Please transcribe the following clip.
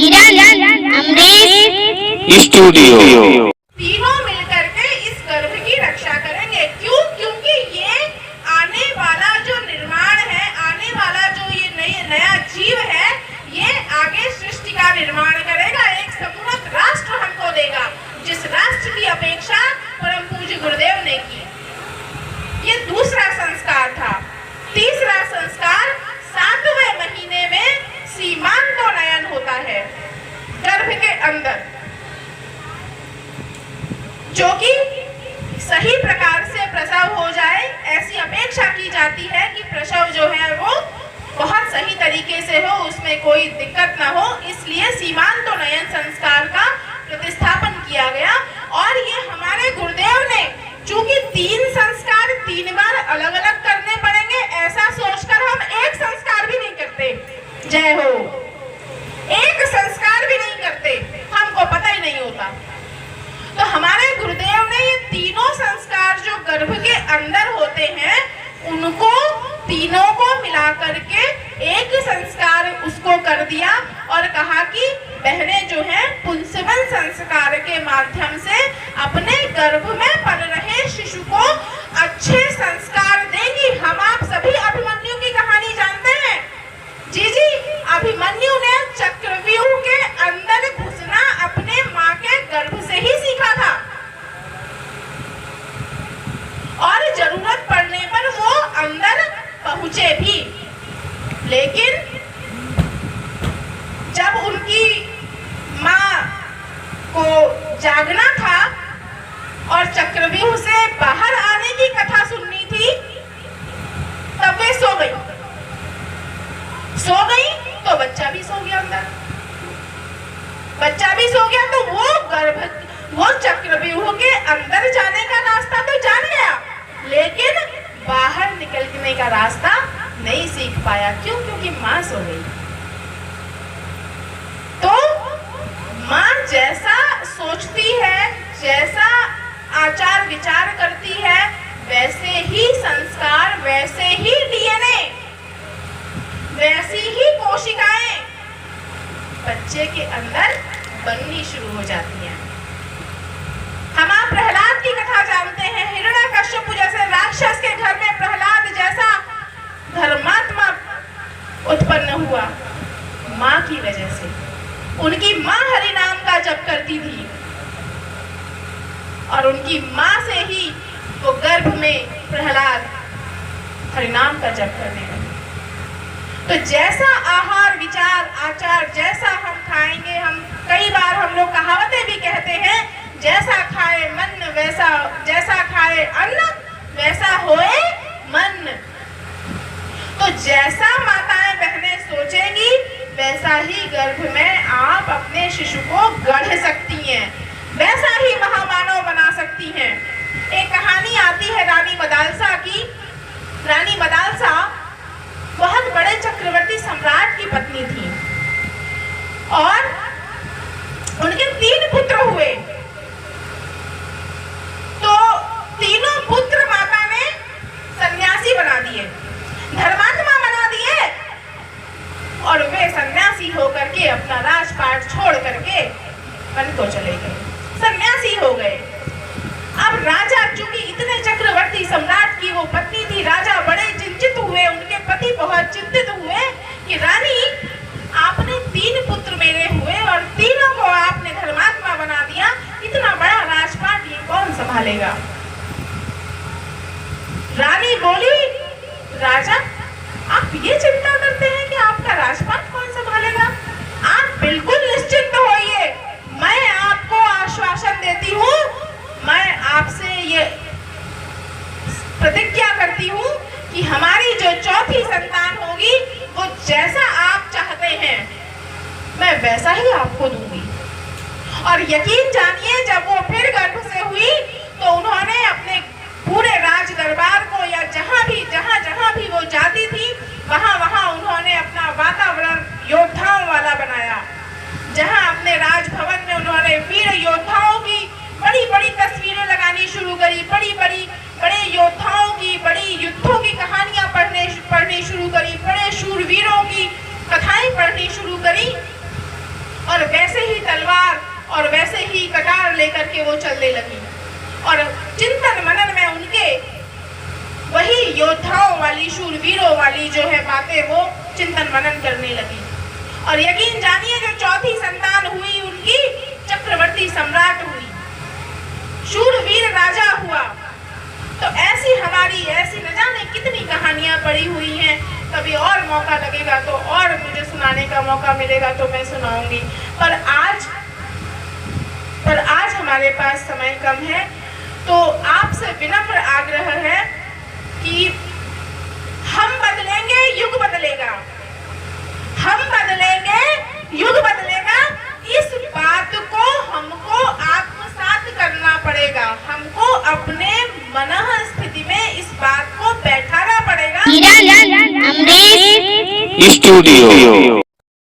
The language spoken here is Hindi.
किरण, अमरीश स्टूडियो तीनों मिलकर के इस गर्भ की रक्षा करेंगे। क्यों? क्योंकि ये आने वाला जो निर्माण है, आने वाला जो ये नया जीव है, ये आगे सृष्टि का निर्माण करेगा, एक समुन्नत राष्ट्र हमको देगा, जिस राष्ट्र की अपेक्षा परम पूज्य गुरुदेव ने की। ये दूसरा संस्कार था। तीसरा संस्कार 7वें महीने में सीमांतोन्नयन होता है गर्भ के अंदर, जो कि सही प्रकार से प्रसव हो जाए, ऐसी अपेक्षा की जाती है कि प्रसव जो है वो बहुत सही तरीके से हो, उसमें कोई दिक्कत ना हो। इसलिए सीमांतोन्नयन संस्कार का प्रतिस्थापन किया गया। और ये हमारे गुरुदेव ने, चूंकि 3 संस्कार 3 बार अलग अलग करने पड़ेंगे, ऐसा सोचकर हम एक संस्कार भी नहीं करते। जय हो। एक संस्कार भी नहीं करते, हमको पता ही नहीं होता। तो हमारे गुरुदेव ने ये तीनों संस्कार जो गर्भ के अंदर होते हैं, उनको तीनों को मिलाकर के एक संस्कार उसको कर दिया और कहा कि बहनें जो हैं पुंसवन संस्कार के माध्यम से अपने गर्भ में पल रहे शिशु को अच्छे संस्कार देंगी। हम आप सभी अभिमन्यु की कहानी जानते हैं। जी, अभिमन्यु ने चक्रव्यूह के अंदर घुसना अपने माँ के गर्भ से ही सीखा था, और जरूरत पड़ने पर वो अंदर पहुंचे भी। लेकिन जब उनकी माँ को जागना था और चक्रव्यूह से बाहर आने की कथा सुननी थी, तब वे सो गई तो बच्चा भी सो गया अंदर। बच्चा भी सो गया तो वो चक्रव्यूह के अंदर जाने का रास्ता तो जान गया, लेकिन बाहर निकलने का रास्ता नहीं सीख पाया। क्यों? क्योंकि माँ सो गई। तो माँ जैसा सोचती है, जैसा आचार विचार करती है, वैसे ही संस्कार, वैसे ही डीएनए, वैसी ही कोशिकाएं बच्चे के अंदर बननी शुरू हो जाती हैं। हम आप प्रहलाद की कथा जानते हैं। हिरण्यकश्यप जैसे राक्षस के घर में प्रहलाद जैसा धर्मात्मा उत्पन्न हुआ माँ की वजह से। उनकी माँ हरि नाम का जप करती थी और उनकी माँ से ही वो गर्भ में प्रहलाद हरि नाम का जप करने लगे। तो जैसा आहार विचार आचार जैसा हम खाएंगे, हम कई बार हम लोग कहावतें भी कहते हैं, जैसा खाए मन वैसा, जैसा खाए अन्न वैसा होए मन। तो जैसा माताएं बहनें सोचेंगी, वैसा ही गर्भ में आप अपने शिशु को गढ़ सकती हैं, वैसा ही महामानव बना सकती हैं। एक कहानी आती है रानी मदालसा की। रानी मदालसा बहुत बड़े चक्रवर्ती सम्राट की पत्नी थी और उनके 3 पुत्र हुए। तो तीनों पुत्र माता ने सन्यासी बना दिए, धर्मात्मा बना दिए, और वे सन्यासी होकर के अपना राजपाट छोड़ करके वन को चले गए, सन्यासी हो गए। अब राजा, चूंकि इतने चक्रवर्ती सम्राट की वो पत्नी थी, राजा बड़े चिंतित हुए, उनके पति बहुत चिंतित हुए कि रानी, आपने 3 पुत्र मेरे हुए और तीनों को आपने धर्मात्मा बना दिया, इतना बड़ा राजपाट ये कौन संभालेगा? रानी बोली, राजा आप ये चिंता करते हैं कि आपका राजपाट कौन संभालेगा? आप बिल्कुल निश्चिंत होइए, मैं आपको आश्वासन देती हूँ, मैं आपसे ये प्रतिज्ञा करती हूँ कि हमारी जो चौथी संतान होगी, वो जैसा आप चाहते हैं मैं वैसा ही आपको दूंगी। और यकीन जानिए, जब वो फिर गर्भ से हुई तो उन्होंने अपने पूरे राज दरबार को, या जहाँ भी वो जाती थी, वहाँ उन्होंने अपना वातावरण योद्धाओं वाला बनाया। जहाँ अपने राजभवन में उन्होंने वीर योद्धाओं की बड़ी तस्वीरें लगानी शुरू करी, बड़े योद्धाओं की, बड़ी युद्धों की कहानियां पढ़नी शुरू करी, बड़े शूरवीरों की कथाएं पढ़नी शुरू करी। और और वैसे ही कटार लेकर के वो चलने लगी और चिंतन मनन में उनके वही योद्धाओं वाली, शूरवीरों वाली जो है बातें वो चिंतन मनन करने लगी। और यकीन जानिए जो चौथी संतान हुई उनकी चक्रवर्ती सम्राट हुई, शूरवीर राजा हुआ। तो ऐसी हमारी ऐसी न जाने कितनी कहानियां पड़ी हुई हैं। कभी और मौका लगेगा तो और मुझे सुनाने का मौका मिलेगा तो मैं सुनाऊंगी, पर आज हमारे पास समय कम है। तो आपसे विनम्र आग्रह है कि हम बदलेंगे, युग बदलेगा, हम बदलेंगे, युग बदलेगा। इस बात को हमको आत्मसात करना पड़ेगा, हमको अपने मनः स्थिति में इस बात को बैठाना पड़ेगा। किरण अमरीश स्टूडियो।